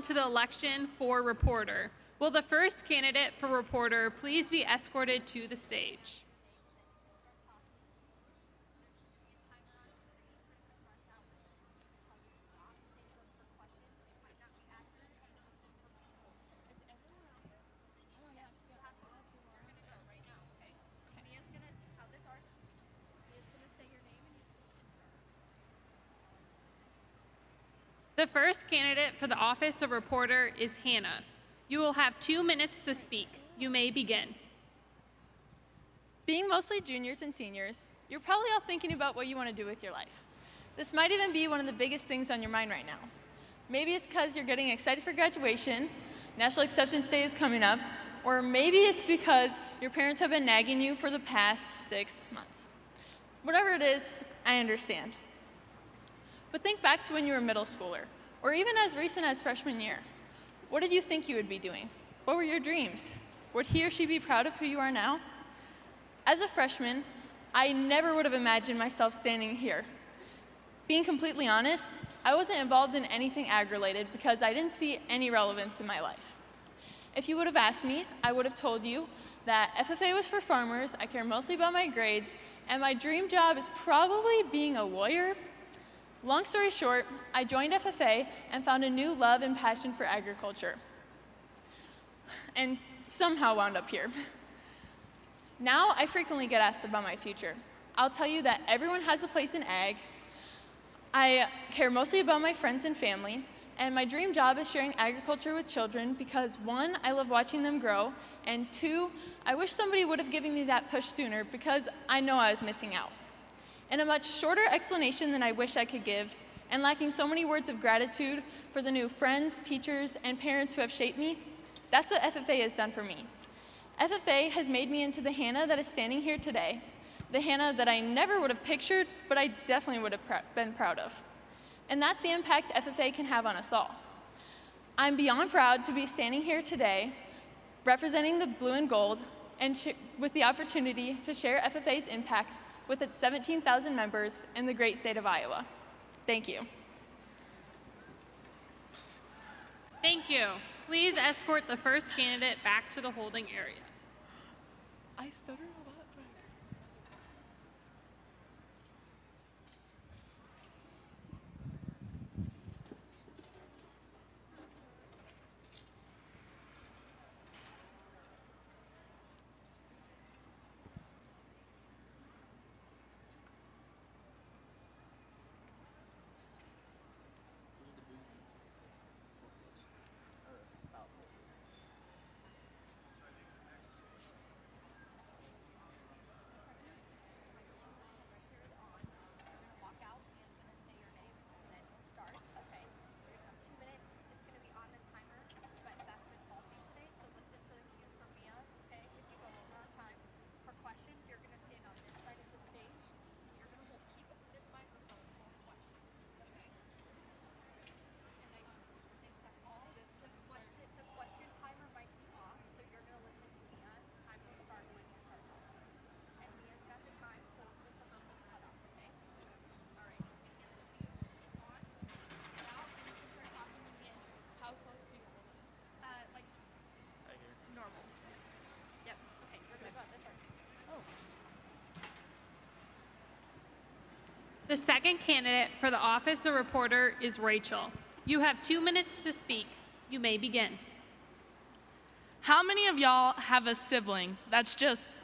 to the election for reporter. Will the first candidate for reporter please be escorted to the stage? The first candidate for the office of reporter is Hannah. You will have 2 minutes to speak. You may begin. Being mostly juniors and seniors, you're probably all thinking about what you want to do with your life. This might even be one of the biggest things on your mind right now. Maybe it's because you're getting excited for graduation, National Acceptance Day is coming up, or maybe it's because your parents have been nagging you for the past 6 months. Whatever it is, I understand. But think back to when you were a middle schooler, or even as recent as freshman year. What did you think you would be doing? What were your dreams? Would he or she be proud of who you are now? As a freshman, I never would have imagined myself standing here. Being completely honest, I wasn't involved in anything ag-related because I didn't see any relevance in my life. If you would have asked me, I would have told you that FFA was for farmers, I care mostly about my grades, and my dream job is probably being a lawyer. Long story short, I joined FFA and found a new love and passion for agriculture, and somehow wound up here. Now I frequently get asked about my future. I'll tell you that everyone has a place in ag. I care mostly about my friends and family, and my dream job is sharing agriculture with children because 1, I love watching them grow, and 2, I wish somebody would have given me that push sooner because I know I was missing out. In a much shorter explanation than I wish I could give, and lacking so many words of gratitude for the new friends, teachers, and parents who have shaped me, that's what FFA has done for me. FFA has made me into the Hannah that is standing here today, the Hannah that I never would have pictured, but I definitely would have been proud of. And that's the impact FFA can have on us all. I'm beyond proud to be standing here today, representing the blue and gold, and with the opportunity to share FFA's impacts with its 17,000 members in the great state of Iowa. Thank you. Thank you. Please escort the first candidate back to the holding area. I stuttered a lot. The second candidate for the office of reporter is Rachel. You have 2 minutes to speak. You may begin. How many of y'all have a sibling that's just,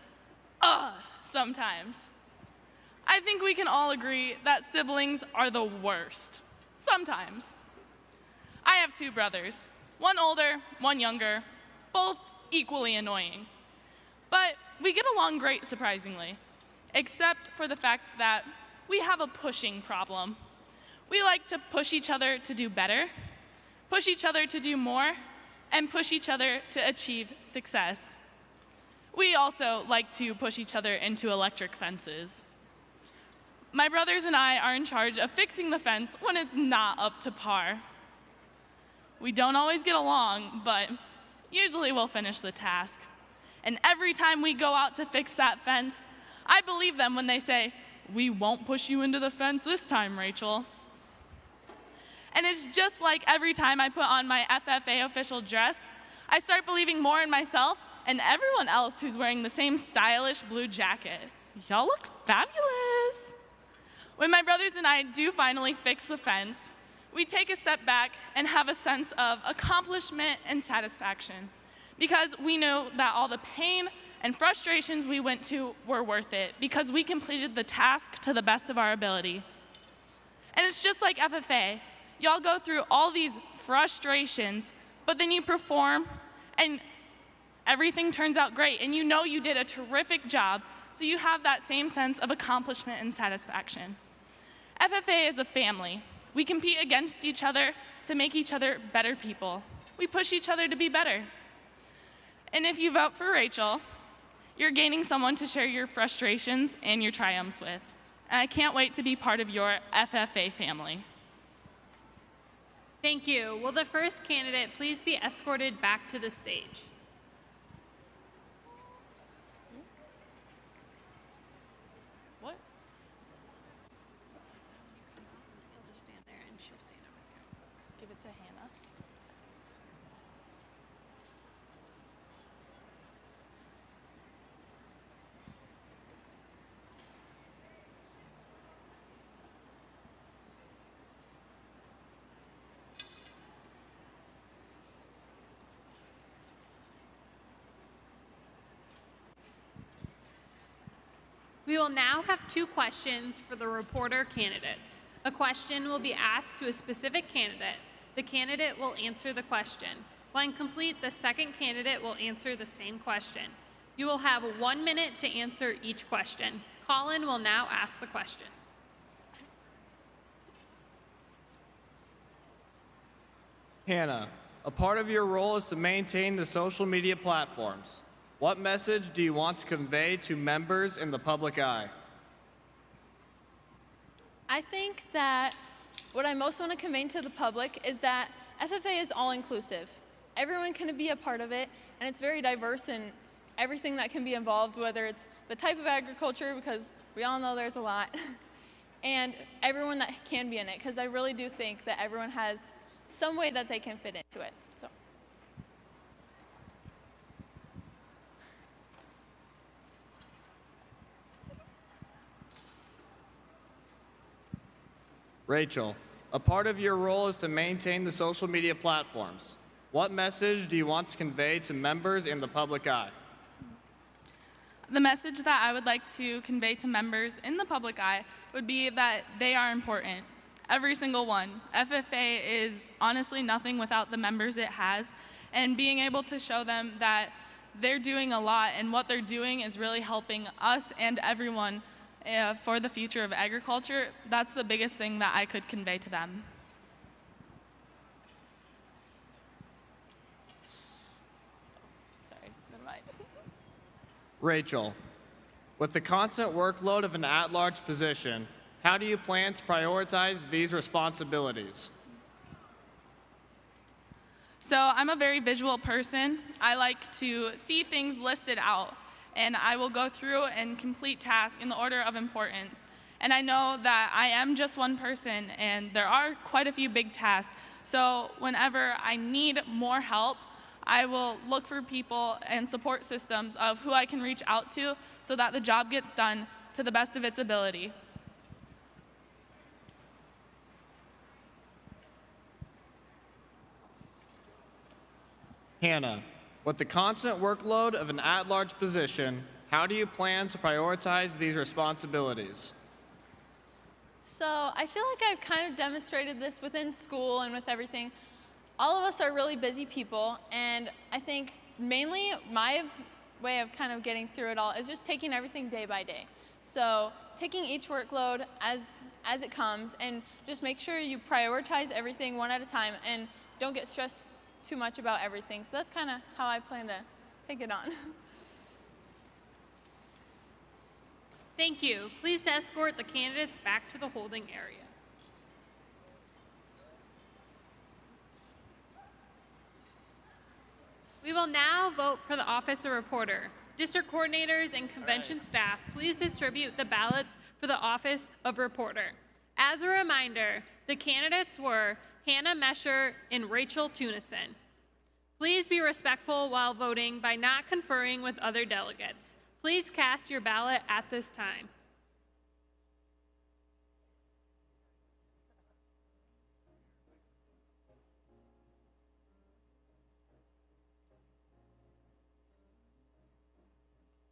sometimes? I think we can all agree that siblings are the worst, sometimes. I have 2 brothers, one older, one younger, both equally annoying. But we get along great, surprisingly, except for the fact that we have a pushing problem. We like to push each other to do better, push each other to do more, and push each other to achieve success. We also like to push each other into electric fences. My brothers and I are in charge of fixing the fence when it's not up to par. We don't always get along, but usually we'll finish the task. And every time we go out to fix that fence, I believe them when they say, "We won't push you into the fence this time, Rachel." And it's just like every time I put on my FFA official dress, I start believing more in myself and everyone else who's wearing the same stylish blue jacket. Y'all look fabulous. When my brothers and I do finally fix the fence, we take a step back and have a sense of accomplishment and satisfaction because we know that all the pain and frustrations we went to were worth it because we completed the task to the best of our ability. And it's just like FFA. Y'all go through all these frustrations, but then you perform and everything turns out great and you know you did a terrific job, so you have that same sense of accomplishment and satisfaction. FFA is a family. We compete against each other to make each other better people. We push each other to be better. And if you vote for Rachel, you're gaining someone to share your frustrations and your triumphs with. And I can't wait to be part of your FFA family. Thank you. Will the first candidate please be escorted back to the stage? What? He'll just stand there and she'll stand over there. Give it to Hannah. We will now have 2 questions for the reporter candidates. A question will be asked to a specific candidate. The candidate will answer the question. When complete, the second candidate will answer the same question. You will have 1 minute to answer each question. Colin will now ask the questions. Hannah, a part of your role is to maintain the social media platforms. What message do you want to convey to members in the public eye? I think that what I most want to convey to the public is that FFA is all-inclusive. Everyone can be a part of it, and it's very diverse in everything that can be involved, whether it's the type of agriculture, because we all know there's a lot, and everyone that can be in it, because I really do think that everyone has some way that they can fit into it. So. Rachel, a part of your role is to maintain the social media platforms. What message do you want to convey to members in the public eye? The message that I would like to convey to members in the public eye would be that they are important. Every single one. FFA is honestly nothing without the members it has, and being able to show them that they're doing a lot and what they're doing is really helping us and everyone for the future of agriculture, that's the biggest thing that I could convey to them. Sorry, never mind. Rachel, with the constant workload of an at-large position, how do you plan to prioritize these responsibilities? So I'm a very visual person. I like to see things listed out, and I will go through and complete tasks in the order of importance. And I know that I am just one person, and there are quite a few big tasks. So whenever I need more help, I will look for people and support systems of who I can reach out to so that the job gets done to the best of its ability. Hannah, with the constant workload of an at-large position, how do you plan to prioritize these responsibilities? So I feel like I've kind of demonstrated this within school and with everything. All of us are really busy people, and I think mainly my way of kind of getting through it all is just taking everything day by day. So taking each workload as it comes, and just make sure you prioritize everything one at a time and don't get stressed too much about everything. So that's kind of how I plan to take it on. Thank you. Please escort the candidates back to the holding area. We will now vote for the office of reporter. District coordinators and convention staff, please distribute the ballots for the office of reporter. As a reminder, the candidates were Hannah Mesher and Rachel Tunison. Please be respectful while voting by not conferring with other delegates. Please cast your ballot at this time.